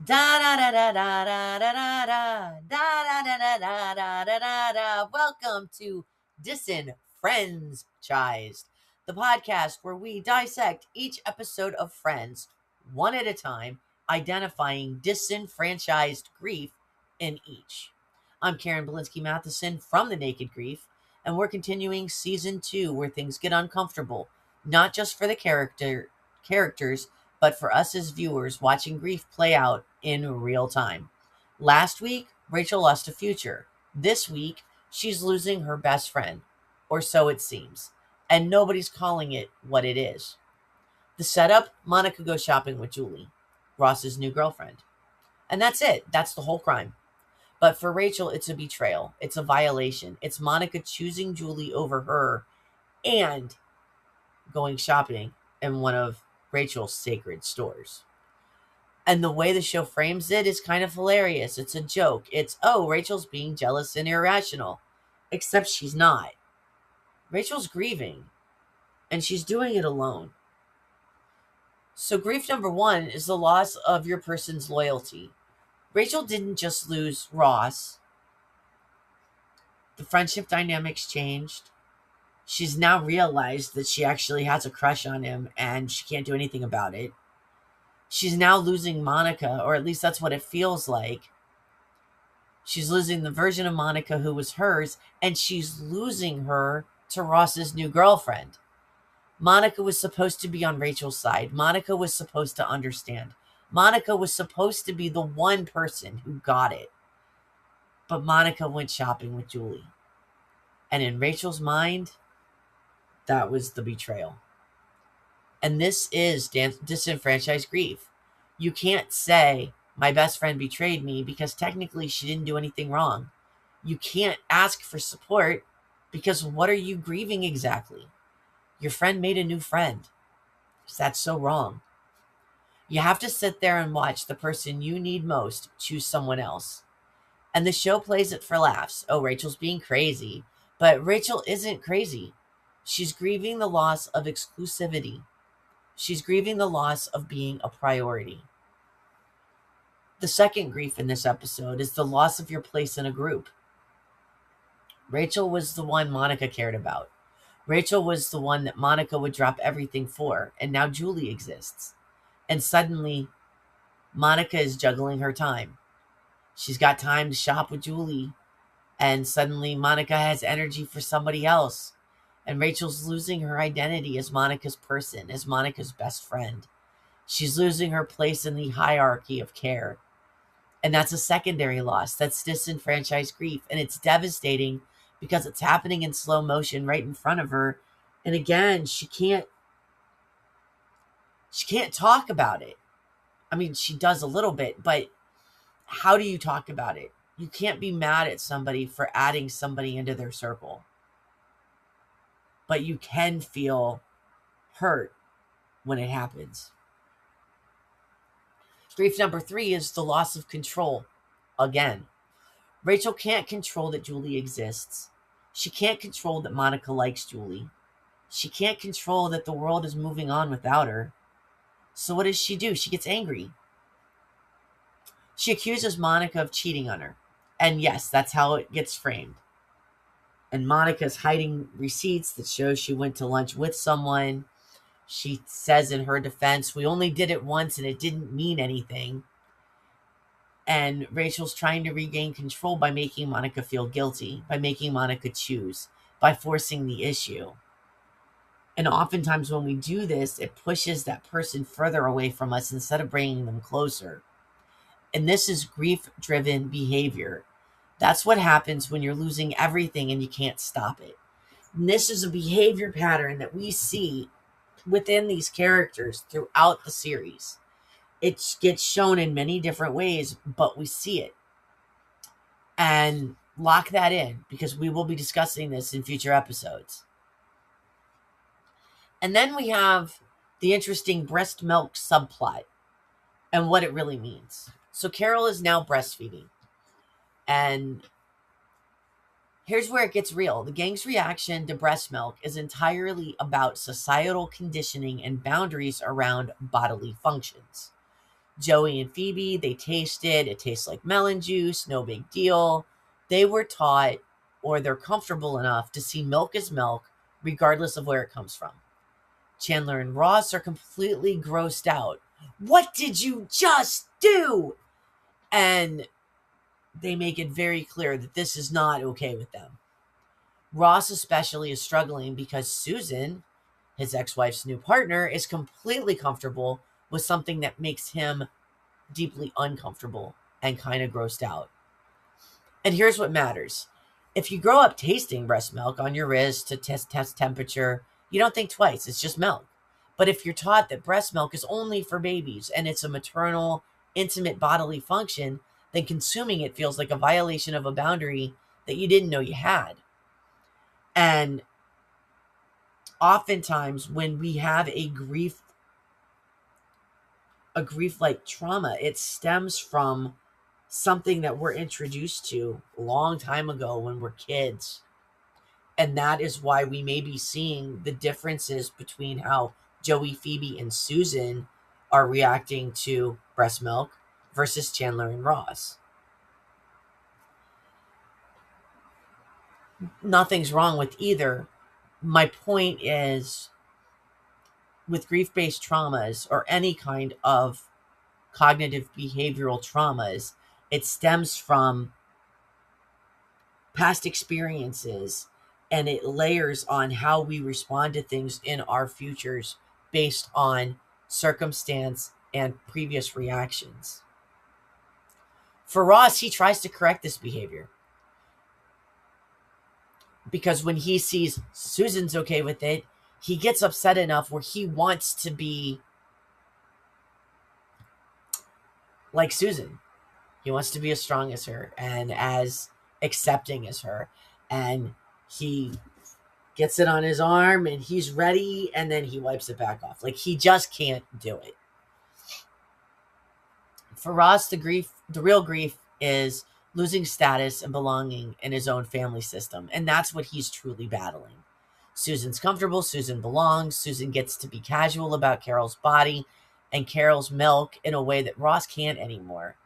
Da da da da da da da da da da da da da da da da da. Welcome to disenFRIENDSchised, the podcast where we dissect each episode of Friends one at a time, identifying disenfranchised grief in each. I'm Karen Bulinski Mathison from The Naked Grief, and we're continuing season 2 where things get uncomfortable, not just for the characters, but for us as viewers watching grief play out in real time. Last week, Rachel lost a future. This week, she's losing her best friend, or so it seems, and nobody's calling it what it is. The setup: Monica goes shopping with Julie, Ross's new girlfriend. And that's it. That's the whole crime. But for Rachel, it's a betrayal. It's a violation. It's Monica choosing Julie over her and going shopping in one of Rachel's sacred stores. And the way the show frames it is kind of hilarious. It's a joke. It's, oh, Rachel's being jealous and irrational. Except she's not. Rachel's grieving. And she's doing it alone. So grief number 1 is the loss of your person's loyalty. Rachel didn't just lose Ross. The friendship dynamics changed. She's now realized that she actually has a crush on him and she can't do anything about it. She's now losing Monica, or at least that's what it feels like. She's losing the version of Monica who was hers, and she's losing her to Ross's new girlfriend. Monica was supposed to be on Rachel's side. Monica was supposed to understand. Monica was supposed to be the one person who got it. But Monica went shopping with Julie. And in Rachel's mind, that was the betrayal. And this is disenfranchised grief. You can't say, my best friend betrayed me, because technically she didn't do anything wrong. You can't ask for support because what are you grieving exactly? Your friend made a new friend. That's so wrong. You have to sit there and watch the person you need most choose someone else. And the show plays it for laughs. Oh, Rachel's being crazy. But Rachel isn't crazy. She's grieving the loss of exclusivity. She's grieving the loss of being a priority. The second grief in this episode is the loss of your place in a group. Rachel was the one Monica cared about. Rachel was the one that Monica would drop everything for, and now Julie exists. And suddenly, Monica is juggling her time. She's got time to shop with Julie, and suddenly Monica has energy for somebody else. And Rachel's losing her identity as Monica's person, as Monica's best friend. She's losing her place in the hierarchy of care. And that's a secondary loss. That's disenfranchised grief. And it's devastating because it's happening in slow motion right in front of her. And again, she can't talk about it. I mean, she does a little bit, but how do you talk about it? You can't be mad at somebody for adding somebody into their circle. But you can feel hurt when it happens. Grief number 3 is the loss of control. Again, Rachel can't control that Julie exists. She can't control that Monica likes Julie. She can't control that the world is moving on without her. So what does she do? She gets angry. She accuses Monica of cheating on her. And yes, that's how it gets framed. And Monica's hiding receipts that show she went to lunch with someone. She says in her defense, we only did it once and it didn't mean anything. And Rachel's trying to regain control by making Monica feel guilty, by making Monica choose, by forcing the issue. And oftentimes when we do this, it pushes that person further away from us instead of bringing them closer. And this is grief-driven behavior. That's what happens when you're losing everything and you can't stop it. And this is a behavior pattern that we see within these characters throughout the series. It gets shown in many different ways, but we see it. And lock that in, because we will be discussing this in future episodes. And then we have the interesting breast milk subplot and what it really means. So Carol is now breastfeeding. And here's where it gets real. The gang's reaction to breast milk is entirely about societal conditioning and boundaries around bodily functions. Joey and Phoebe, they taste it. It tastes like melon juice. No big deal. They were taught, or they're comfortable enough to see milk as milk, regardless of where it comes from. Chandler and Ross are completely grossed out. What did you just do? And they make it very clear that this is not okay with them. Ross especially is struggling because Susan, his ex-wife's new partner, is completely comfortable with something that makes him deeply uncomfortable and kind of grossed out. And here's what matters. If you grow up tasting breast milk on your wrist to test temperature, you don't think twice. It's just milk. But if you're taught that breast milk is only for babies and it's a maternal, intimate bodily function, then consuming it feels like a violation of a boundary that you didn't know you had. And oftentimes when we have a grief-like trauma, it stems from something that we're introduced to a long time ago when we're kids. And that is why we may be seeing the differences between how Joey, Phoebe, and Susan are reacting to breast milk versus Chandler and Ross. Nothing's wrong with either. My point is, with grief-based traumas or any kind of cognitive behavioral traumas, it stems from past experiences, and it layers on how we respond to things in our futures based on circumstance and previous reactions. For Ross, he tries to correct this behavior because when he sees Susan's okay with it, he gets upset enough where he wants to be like Susan. He wants to be as strong as her and as accepting as her. And he gets it on his arm and he's ready, and then he wipes it back off. Like, he just can't do it. For Ross, the real grief is losing status and belonging in his own family system. And that's what he's truly battling. Susan's comfortable. Susan belongs. Susan gets to be casual about Carol's body and Carol's milk in a way that Ross can't anymore.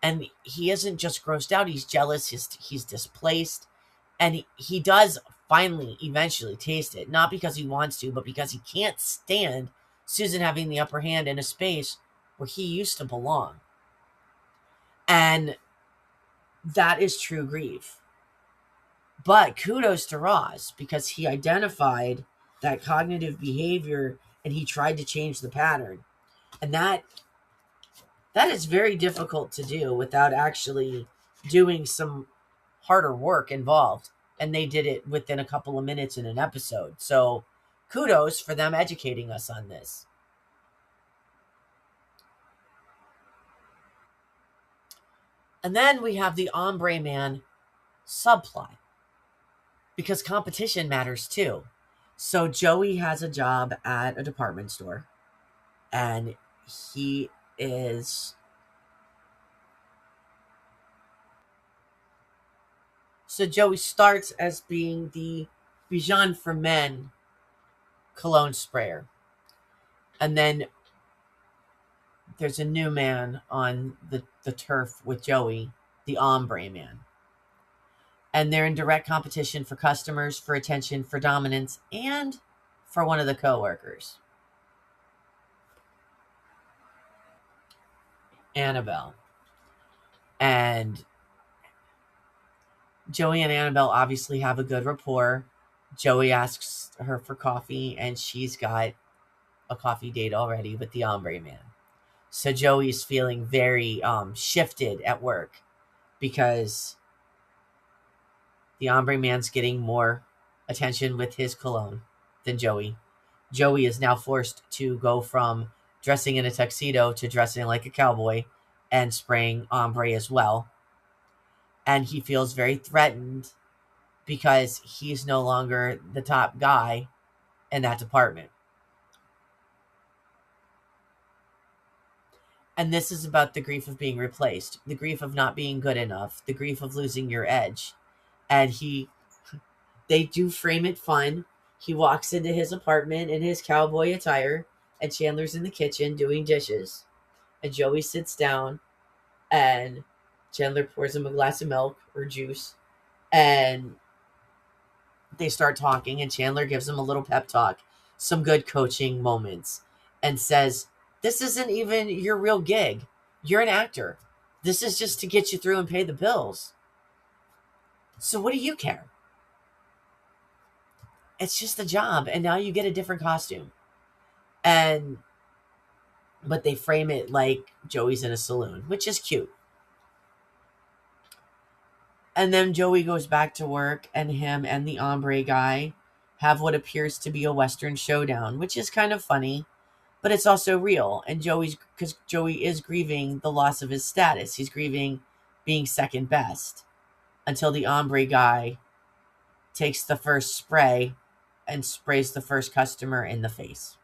And he isn't just grossed out. He's jealous. He's displaced. And he does finally, eventually taste it. Not because he wants to, but because he can't stand Susan having the upper hand in a space where he used to belong. And that is true grief. But kudos to Ross, because he identified that cognitive behavior and he tried to change the pattern. And that is very difficult to do without actually doing some harder work involved. And they did it within a couple of minutes in an episode. So kudos for them educating us on this. And then we have the Hombre Man subplot, because competition matters too. So Joey has a job at a department store, and he is... So Joey starts as being the Bijan for Men cologne sprayer. And then there's a new man on the turf with Joey, the Hombre Man. And they're in direct competition for customers, for attention, for dominance, and for one of the coworkers, Annabelle. And Joey and Annabelle obviously have a good rapport. Joey asks her for coffee, and she's got a coffee date already with the Hombre Man. So Joey's feeling very shifted at work because the Hombre Man's getting more attention with his cologne than Joey. Joey is now forced to go from dressing in a tuxedo to dressing like a cowboy and spraying ombre as well. And he feels very threatened because he's no longer the top guy in that department. And this is about the grief of being replaced, the grief of not being good enough, the grief of losing your edge. And they do frame it fun. He walks into his apartment in his cowboy attire, and Chandler's in the kitchen doing dishes. And Joey sits down, and Chandler pours him a glass of milk or juice, and they start talking, and Chandler gives him a little pep talk, some good coaching moments, and says, "This isn't even your real gig. You're an actor. This is just to get you through and pay the bills. So what do you care? It's just a job, and now you get a different costume." And but they frame it like Joey's in a saloon, which is cute. And then Joey goes back to work, and him and the hombre guy have what appears to be a Western showdown, which is kind of funny, but it's also real. And because Joey is grieving the loss of his status. He's grieving being second best until the hombre guy takes the first spray and sprays the first customer in the face.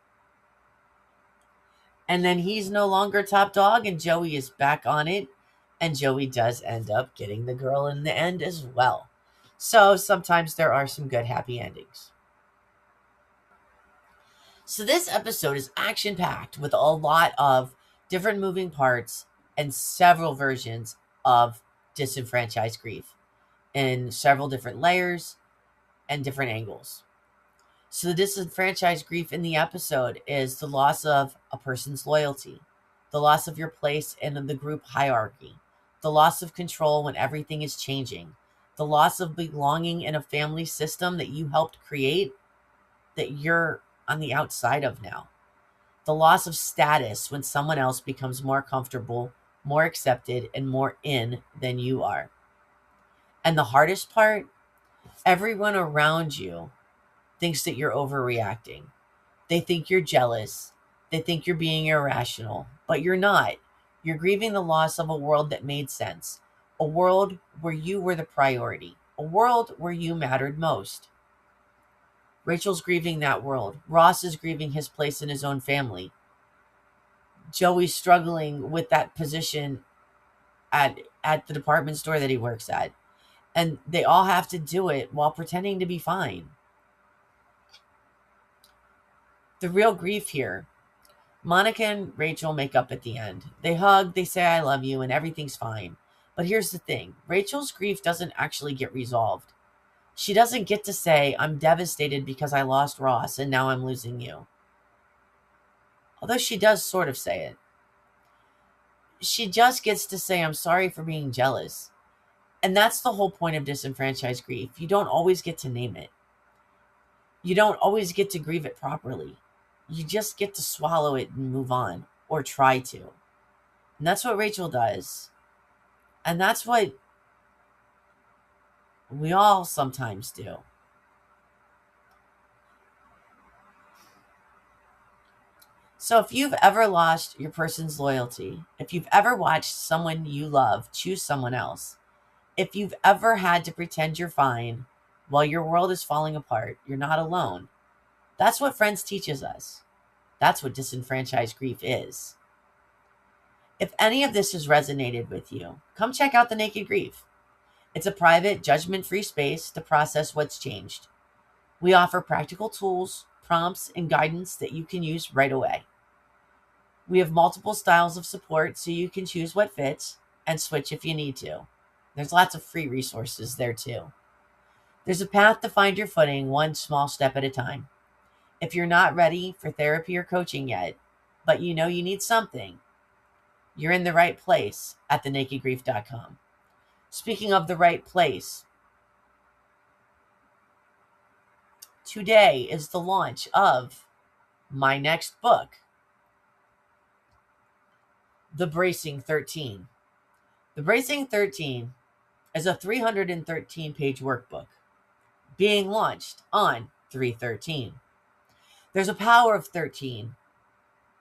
And then he's no longer top dog, and Joey is back on it. And Joey does end up getting the girl in the end as well. So sometimes there are some good happy endings. So this episode is action-packed with a lot of different moving parts and several versions of disenfranchised grief in several different layers and different angles. So the disenfranchised grief in the episode is the loss of a person's loyalty, the loss of your place in the group hierarchy, the loss of control when everything is changing, the loss of belonging in a family system that you helped create that you're on the outside of now, the loss of status when someone else becomes more comfortable, more accepted, and more in than you are. And the hardest part, everyone around you thinks that you're overreacting. They think you're jealous. They think you're being irrational, but you're not. You're grieving the loss of a world that made sense, a world where you were the priority, a world where you mattered most. Rachel's grieving that world. Ross is grieving his place in his own family. Joey's struggling with that position at the department store that he works at. And they all have to do it while pretending to be fine. The real grief here, Monica and Rachel make up at the end. They hug, they say, "I love you," and everything's fine. But here's the thing. Rachel's grief doesn't actually get resolved. She doesn't get to say, "I'm devastated because I lost Ross and now I'm losing you." Although she does sort of say it. She just gets to say, "I'm sorry for being jealous." And that's the whole point of disenfranchised grief. You don't always get to name it. You don't always get to grieve it properly. You just get to swallow it and move on, or try to. And that's what Rachel does. And that's what we all sometimes do. So if you've ever lost your person's loyalty, if you've ever watched someone you love choose someone else, if you've ever had to pretend you're fine while your world is falling apart, you're not alone. That's what Friends teaches us. That's what disenfranchised grief is. If any of this has resonated with you, come check out The Naked Grief. It's a private, judgment-free space to process what's changed. We offer practical tools, prompts, and guidance that you can use right away. We have multiple styles of support so you can choose what fits and switch if you need to. There's lots of free resources there too. There's a path to find your footing, one small step at a time. If you're not ready for therapy or coaching yet, but you know you need something, you're in the right place at thenakedgrief.com. Speaking of the right place, today is the launch of my next book, The Bracing 13. The Bracing 13 is a 313-page workbook being launched on 3/13. There's a power of 13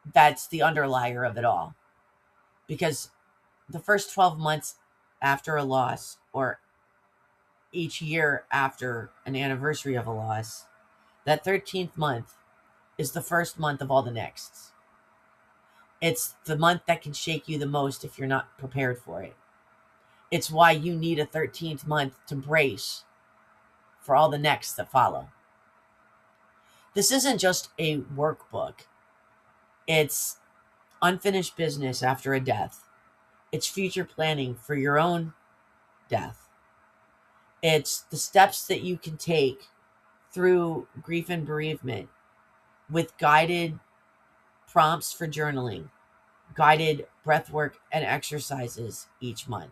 that's the underlier of it all. Because the first 12 months after a loss, or each year after an anniversary of a loss, that 13th month is the first month of all the nexts. It's the month that can shake you the most if you're not prepared for it. It's why you need a 13th month to brace for all the nexts that follow. This isn't just a workbook. It's unfinished business after a death. It's future planning for your own death. It's the steps that you can take through grief and bereavement with guided prompts for journaling, guided breath work and exercises each month,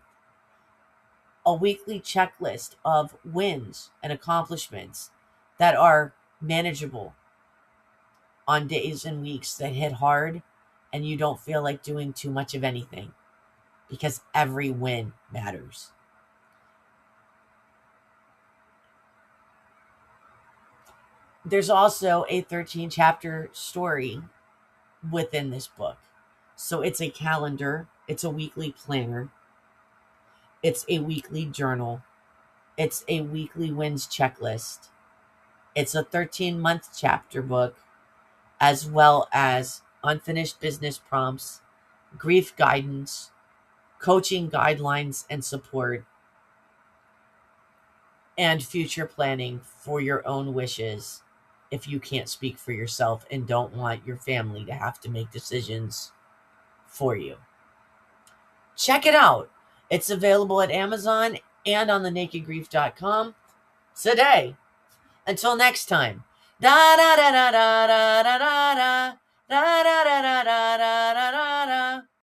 a weekly checklist of wins and accomplishments that are manageable on days and weeks that hit hard and you don't feel like doing too much of anything, because every win matters. There's also a 13 chapter story within this book. So it's a calendar, it's a weekly planner, it's a weekly journal, it's a weekly wins checklist, it's a 13-month chapter book, as well as unfinished business prompts, grief guidance, coaching guidelines and support, and future planning for your own wishes if you can't speak for yourself and don't want your family to have to make decisions for you. Check it out. It's available at Amazon and on thenakedgrief.com today. Until next time. Da da da da da da da da da da da da da da da da.